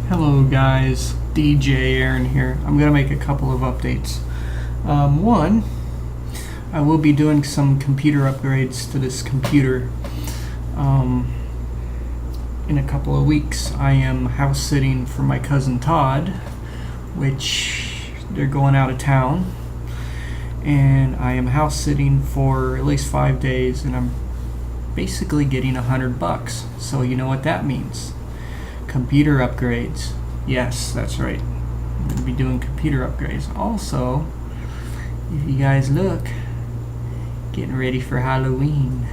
Hello guys, DJ Aaron here. I'm going to make a couple of updates. One, I will be doing some computer upgrades to this computer. In a couple of weeks, I am house sitting for my cousin Todd, which they're going out of town. And I am house sitting for at least 5 days, and I'm basically getting $100. So you know what that means. Computer upgrades. Yes, that's right. I'm going to be doing computer upgrades. Also, if you guys look, getting ready for Halloween.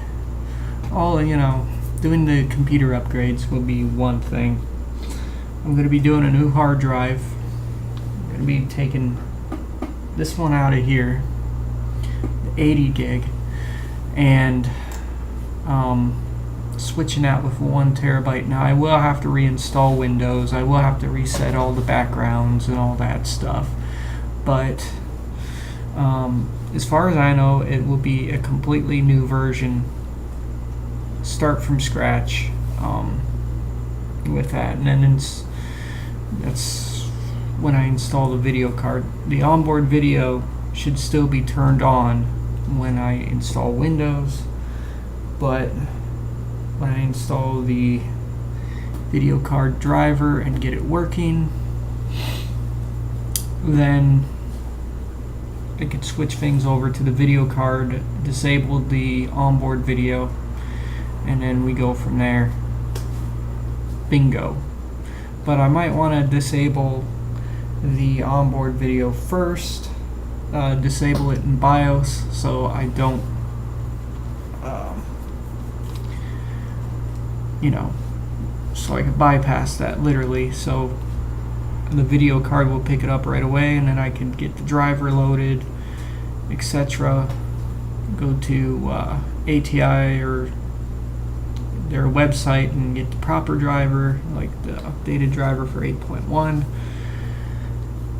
Doing the computer upgrades will be one thing. I'm going to be doing a new hard drive. I'm going to be taking this one out of here, the 80 gig, and switching out with 1 terabyte. Now I will have to reinstall Windows. I will have to reset all the backgrounds and all that stuff. But as far as I know, it will be a completely new version. Start from scratch with that, and then that's when I install the video card. The onboard video should still be turned on when I install Windows, but when I install the video card driver and get it working, then I could switch things over to the video card, disable the onboard video, and then we go from there. Bingo. But I might want to disable the onboard video first, disable it in BIOS so I don't so I can bypass that literally, so the video card will pick it up right away, and then I can get the driver loaded, etc. Go to ATI or their website and get the proper driver, like the updated driver for 8.1,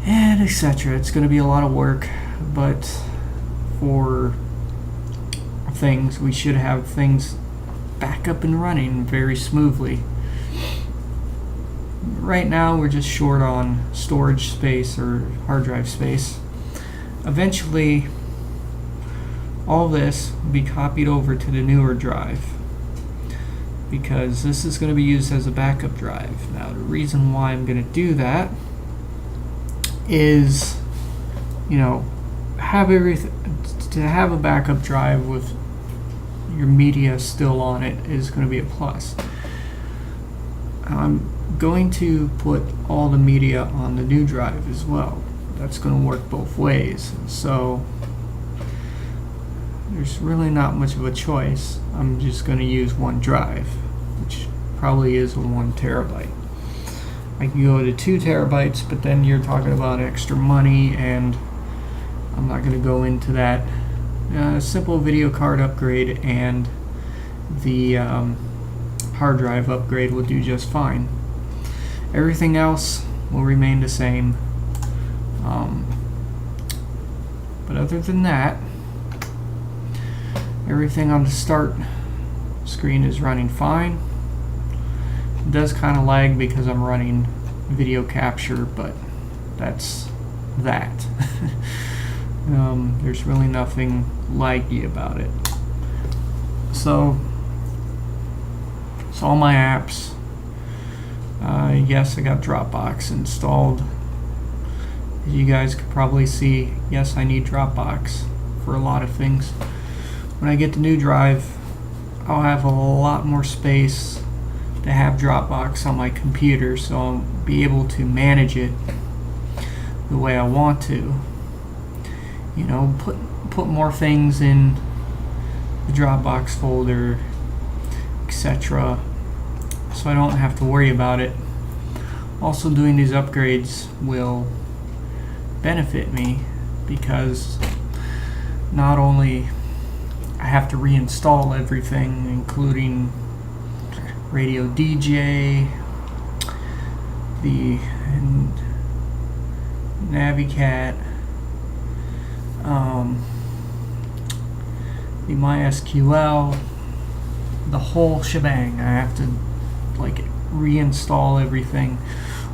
and etc. It's going to be a lot of work, but for things, we should have things back up and running very smoothly. Right now we're just short on storage space or hard drive space. Eventually all this will be copied over to the newer drive, because this is going to be used as a backup drive. Now the reason why I'm going to do that is, have everything, to have a backup drive with your media still on it is going to be a plus. I'm going to put all the media on the new drive as well. That's going to work both ways. So there's really not much of a choice. I'm just going to use one drive, which probably is a 1 terabyte. I can go to 2 terabytes, but then you're talking about extra money, and I'm not going to go into that. A simple video card upgrade and the hard drive upgrade will do just fine. Everything else will remain the same. But other than that, everything on the start screen is running fine. It does kind of lag because I'm running video capture, but that's that. There's really nothing laggy about it. So all my apps. Yes, I got Dropbox installed. As you guys could probably see, yes, I need Dropbox for a lot of things. When I get the new drive, I'll have a lot more space to have Dropbox on my computer, so I'll be able to manage it the way I want to. Put more things in the Dropbox folder, etc., so I don't have to worry about it. Also, doing these upgrades will benefit me because not only I have to reinstall everything, including Radio DJ, the NaviCat, the MySQL, the whole shebang. I have to reinstall everything.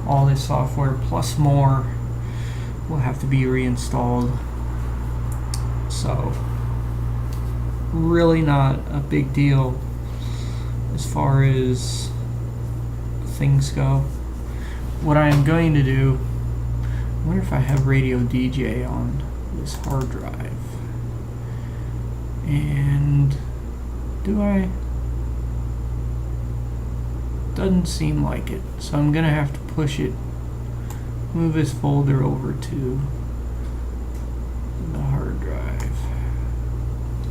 all this software plus more will have to be reinstalled. So really not a big deal as far as things go. What I'm going to do, I wonder if I have Radio DJ on this hard drive. And do I? Doesn't seem like it. So I'm gonna have to push it, move this folder over to the hard drive.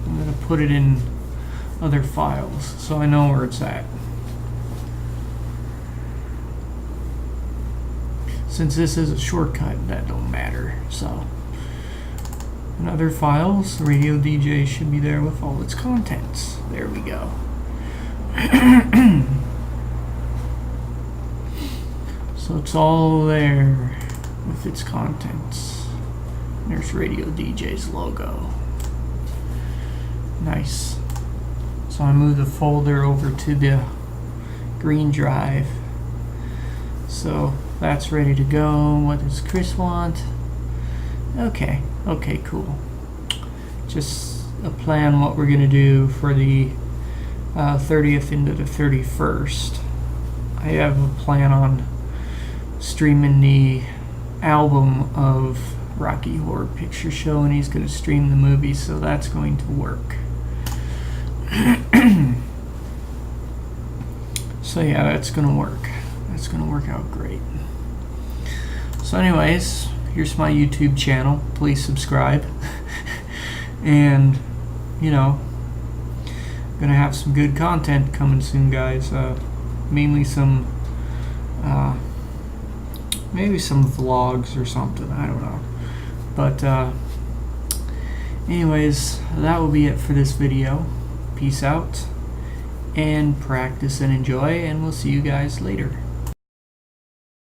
I'm gonna put it in other files so I know where it's at. Since this is a shortcut, that don't matter. So in other files, Radio DJ should be there with all its contents. There we go. So it's all there with its contents. There's Radio DJ's logo. Nice. So I move the folder over to the green drive. So that's ready to go. What does Chris want? Okay, cool. Just a plan what we're gonna do for the 30th into the 31st. I have a plan on streaming the album of Rocky Horror Picture Show, and he's going to stream the movie, so that's going to work. So yeah, that's going to work. That's going to work out great. So anyways, here's my YouTube channel. Please subscribe. And, you know, gonna have some good content coming soon, guys. Mainly some maybe some vlogs or something, I don't know. But anyways, that will be it for this video. Peace out and practice and enjoy, and we'll see you guys later.